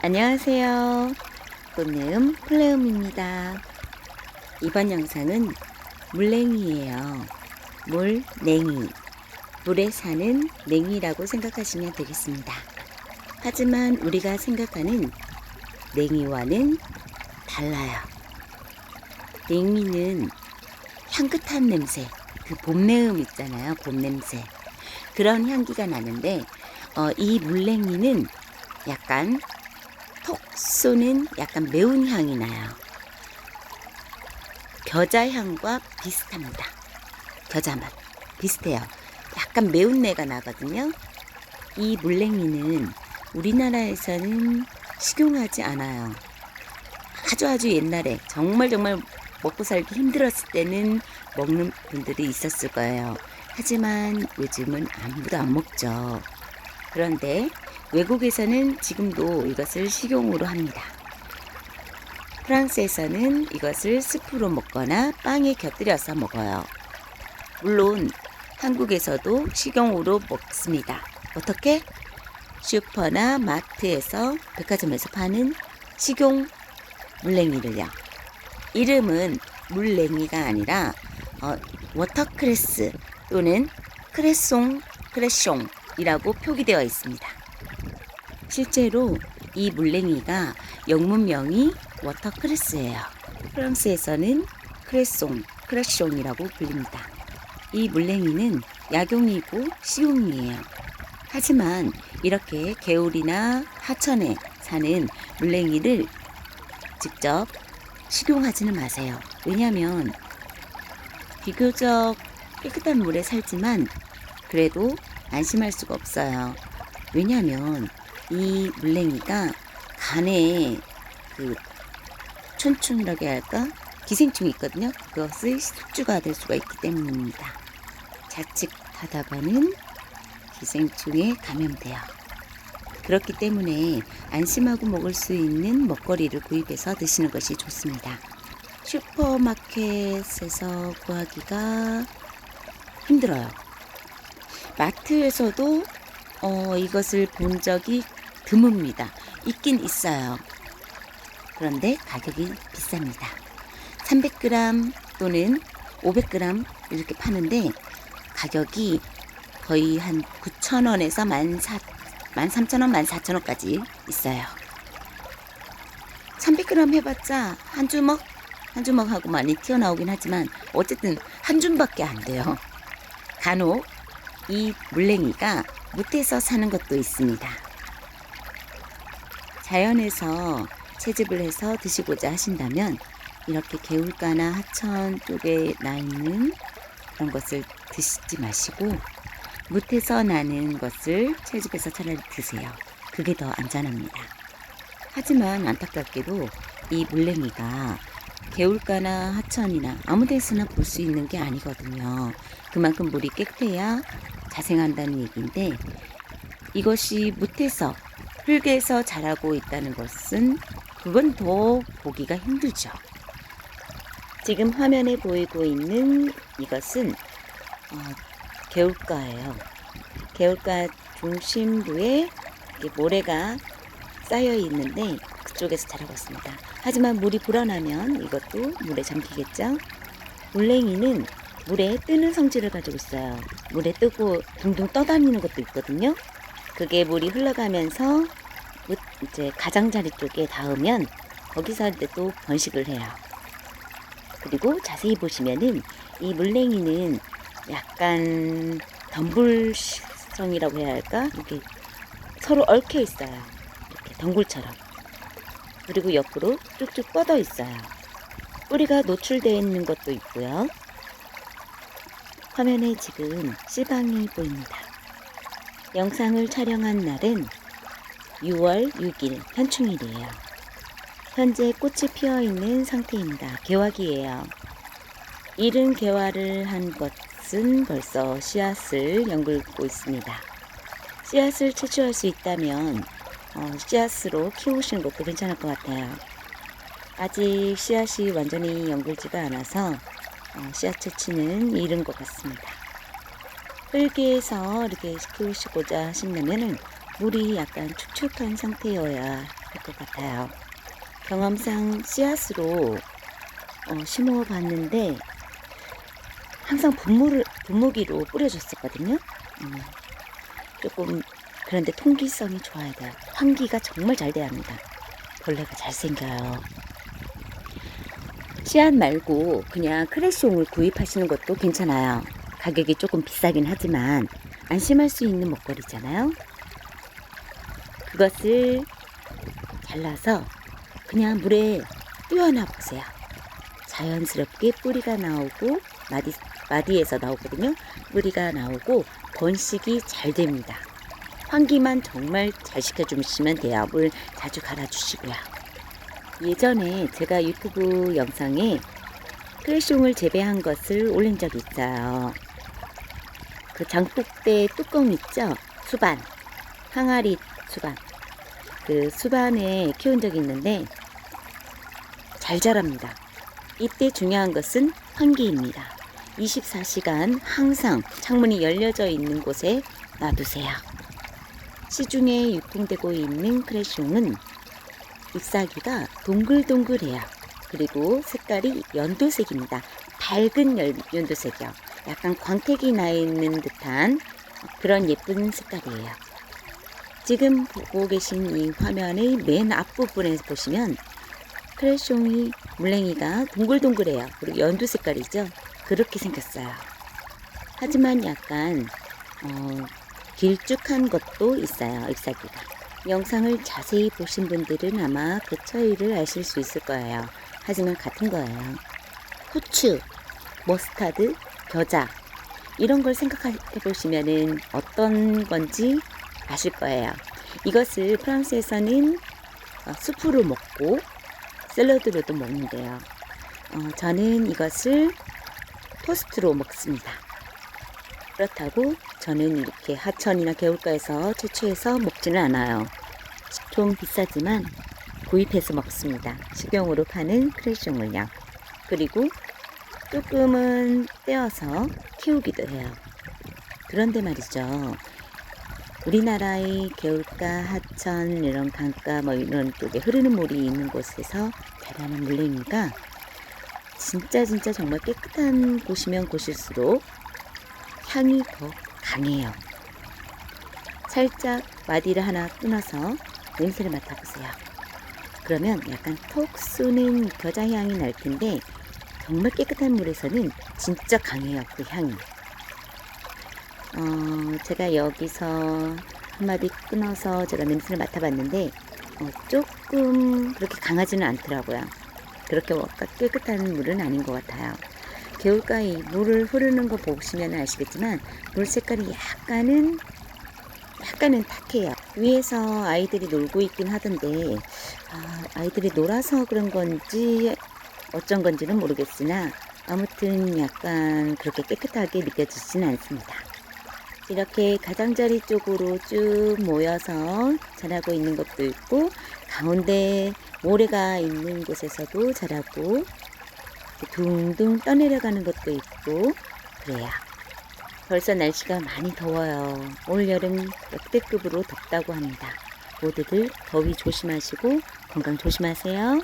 안녕하세요. 꽃내음 플레음입니다. 이번 영상은 물냉이에요. 물냉이. 물에 사는 냉이라고 생각하시면 되겠습니다. 하지만 우리가 생각하는 냉이와는 달라요. 냉이는 향긋한 냄새, 그 봄내음 있잖아요. 봄 냄새. 그런 향기가 나는데 이 물냉이는 약간 톡 쏘는 약간 매운 향이 나요. 겨자 향과 비슷합니다. 겨자 맛 비슷해요. 약간 매운 내가 나거든요. 이 물냉이는 우리나라에서는 식용하지 않아요. 아주 옛날에 정말 먹고 살기 힘들었을 때는 먹는 분들이 있었을 거예요. 하지만 요즘은 아무도 안 먹죠. 그런데 외국에서는 지금도 이것을 식용으로 합니다. 프랑스에서는 이것을 스프로 먹거나 빵에 곁들여서 먹어요. 물론 한국에서도 식용으로 먹습니다. 어떻게? 슈퍼나 마트에서 백화점에서 파는 식용 물냉이를요. 이름은 물냉이가 아니라 워터크레스 또는 크레숑이라고 표기되어 있습니다. 실제로 이 물냉이가 영문명이 워터크레스예요. 프랑스에서는 크레숑이라고 불립니다. 이 물냉이는 약용이고 식용이에요. 하지만 이렇게 개울이나 하천에 사는 물냉이를 직접 식용하지는 마세요. 왜냐하면 비교적 깨끗한 물에 살지만 그래도 안심할 수가 없어요. 왜냐하면 이 물냉이가 간에 그 촌충이라고 해야 할까? 기생충이 있거든요. 그것의 숙주가 될 수가 있기 때문입니다. 자칫하다가는 기생충에 감염돼요. 그렇기 때문에 안심하고 먹을 수 있는 먹거리를 구입해서 드시는 것이 좋습니다. 슈퍼마켓에서 구하기가 힘들어요. 마트에서도 이것을 본 적이 드뭅니다. 있긴 있어요. 그런데 가격이 비쌉니다. 300g 또는 500g 이렇게 파는데 가격이 거의 한 9,000원에서 13,000원, 14,000원까지 있어요. 300g 해봤자 한 주먹하고 많이 튀어나오긴 하지만 어쨌든 한 줌밖에 안 돼요. 간혹 이 물냉이가 무태서 사는 것도 있습니다. 자연에서 채집을 해서 드시고자 하신다면 이렇게 개울가나 하천 쪽에 나 있는 그런 것을 드시지 마시고 무태서 나는 것을 채집해서 차라리 드세요. 그게 더 안전합니다. 하지만 안타깝게도 이 물냉이가 개울가나 하천이나 아무 데서나 볼 수 있는 게 아니거든요. 그만큼 물이 깨끗해야 자생한다는 얘기인데 이것이 무태서 흙에서 자라고 있다는 것은 그건 더 보기가 힘들죠. 지금 화면에 보이고 있는 이것은 개울가예요. 개울가 중심부에 모래가 쌓여 있는데 그쪽에서 자라고 있습니다. 하지만 물이 불어나면 이것도 물에 잠기겠죠. 물냉이는 물에 뜨는 성질을 가지고 있어요. 물에 뜨고 둥둥 떠다니는 것도 있거든요. 그게 물이 흘러가면서 이제 가장자리 쪽에 닿으면 거기서 또 번식을 해요. 그리고 자세히 보시면은 이 물냉이는 약간 덤불성이라고 해야 할까? 이렇게 서로 얽혀 있어요. 이렇게 덩굴처럼. 그리고 옆으로 쭉쭉 뻗어 있어요. 뿌리가 노출되어 있는 것도 있고요. 화면에 지금 씨방이 보입니다. 영상을 촬영한 날은 6월 6일 현충일이에요. 현재 꽃이 피어 있는 상태입니다. 개화기예요. 이른 개화를 한 것은 벌써 씨앗을 연글고 있습니다. 씨앗을 채취할 수 있다면 씨앗으로 키우시는 것도 괜찮을 것 같아요. 아직 씨앗이 완전히 연글지가 않아서 씨앗 채취는 이른 것 같습니다. 흙에서 이렇게 키우시고자 하신다면 물이 약간 축축한 상태여야 할 것 같아요. 경험상 씨앗으로 심어 봤는데 항상 분무기로 뿌려줬었거든요. 조금 그런데 통기성이 좋아야 돼요. 환기가 정말 잘 돼야 합니다. 벌레가 잘 생겨요. 씨앗 말고 그냥 크레숑을 구입하시는 것도 괜찮아요. 가격이 조금 비싸긴 하지만 안심할 수 있는 먹거리잖아요. 그것을 잘라서 그냥 물에 띄워놔 보세요. 자연스럽게 뿌리가 나오고 마디에서 나오거든요. 뿌리가 나오고 번식이 잘 됩니다. 환기만 정말 잘 시켜주시면 돼요. 물 자주 갈아주시고요. 예전에 제가 유튜브 영상에 크레숑을 재배한 것을 올린 적이 있어요. 그 장독대 뚜껑 있죠? 수반, 항아리 수반. 그 수반에 키운 적이 있는데 잘 자랍니다. 이때 중요한 것은 환기입니다. 24시간 항상 창문이 열려져 있는 곳에 놔두세요. 시중에 유통되고 있는 크레숑은 잎사귀가 동글동글해요. 그리고 색깔이 연두색입니다. 밝은 연두색이요. 약간 광택이 나 있는 듯한 그런 예쁜 색깔이에요. 지금 보고 계신 이 화면의 맨 앞부분에 보시면 크레숑이 물랭이가 동글동글해요. 그리고 연두 색깔이죠. 그렇게 생겼어요. 하지만 약간 길쭉한 것도 있어요. 잎사귀가. 영상을 자세히 보신 분들은 아마 그 차이를 아실 수 있을 거예요. 하지만 같은 거예요. 후추, 머스타드, 겨자 이런 걸 생각해 보시면은 어떤 건지 아실 거예요. 이것을 프랑스에서는 수프로 먹고 샐러드로도 먹는데요. 저는 이것을 토스트로 먹습니다. 그렇다고 저는 이렇게 하천이나 개울가에서 채취해서 먹지는 않아요. 좀 비싸지만 구입해서 먹습니다. 식용으로 파는 크레숑을요. 그리고 조금은 떼어서 키우기도 해요. 그런데 말이죠. 우리나라의 개울가, 하천, 이런 강가 뭐 이런 쪽에 흐르는 물이 있는 곳에서 자라는 물냉이가 진짜 정말 깨끗한 곳이면 곳일수록 향이 더 강해요. 살짝 마디를 하나 끊어서 냄새를 맡아보세요. 그러면 약간 톡 쏘는 겨자 향이 날 텐데 정말 깨끗한 물에서는 진짜 강해요. 그 향이. 제가 여기서 한 마디 끊어서 제가 냄새를 맡아봤는데 조금 그렇게 강하지는 않더라고요. 그렇게 깨끗한 물은 아닌 것 같아요. 개울가에 물을 흐르는 거 보시면 아시겠지만 물 색깔이 약간은 탁해요. 위에서 아이들이 놀고 있긴 하던데 아이들이 놀아서 그런 건지 어쩐 건지는 모르겠으나 아무튼 약간 그렇게 깨끗하게 느껴지지는 않습니다. 이렇게 가장자리 쪽으로 쭉 모여서 자라고 있는 것도 있고 가운데 모래가 있는 곳에서도 자라고 둥둥 떠내려가는 것도 있고 그래요. 벌써 날씨가 많이 더워요. 올 여름 역대급으로 덥다고 합니다. 모두들 더위 조심하시고 건강 조심하세요.